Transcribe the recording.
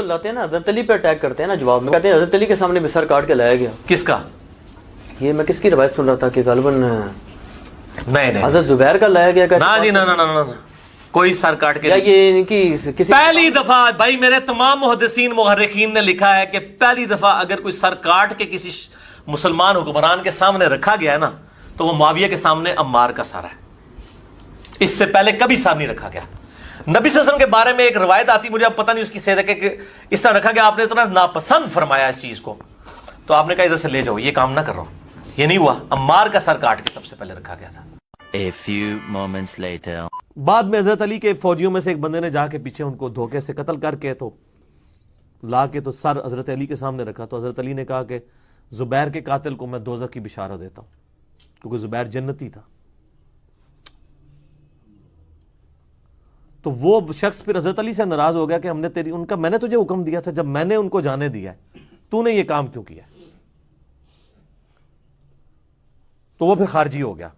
لاتے ہیں نا حضرت علی پہ اٹیک کرتے ہیں نا، جواب میں کہتے ہیں حضرت علی کے سامنے بھی سر کاٹ کے لایا گیا. کس کا؟ یہ میں کس کی روایت سن رہا تھا کہ غالباً نہیں حضرت زبیر کا لایا گیا. نا جی، نا کوئی سر کاٹ کے. یا یہ ان کی کسی پہلی دفعہ بھائی میرے تمام محدثین مورخین نے لکھا ہے کہ پہلی دفعہ اگر کوئی سر کاٹ کے کسی مسلمان حکمران کے سامنے رکھا گیا ہے نا تو وہ معاویہ کے سامنے عمار کا سر ہے. اس سے پہلے کبھی سر نہیں رکھا گیا. نبی صلی اللہ علیہ وسلم کے بارے میں ایک روایت آتی، مجھے اب پتہ نہیں اس کی صحت ہے کہ اس طرح رکھا گیا، آپ نے اتنا ناپسند فرمایا اس چیز کو تو آپ نے کہا ادھر سے لے جاؤ، یہ کام نہ کرو. یہ نہیں ہوا، عمار کا سر کاٹ کے سب سے پہلے رکھا گیا تھا. A few moments later. بعد میں حضرت علی کے فوجیوں میں سے ایک بندے نے جا کے پیچھے ان کو دھوکے سے قتل کر کے تو لا کے تو سر حضرت علی کے سامنے رکھا. تو حضرت علی نے کہا کہ زبیر کے قاتل کو میں دوزخ کی بشارت دیتا ہوں، کیونکہ زبیر جنتی تھا. تو وہ شخص پھر حضرت علی سے ناراض ہو گیا کہ ہم نے میں نے تجھے حکم دیا تھا، جب میں نے ان کو جانے دیا ہے تو نے یہ کام کیوں کیا؟ تو وہ پھر خارجی ہو گیا.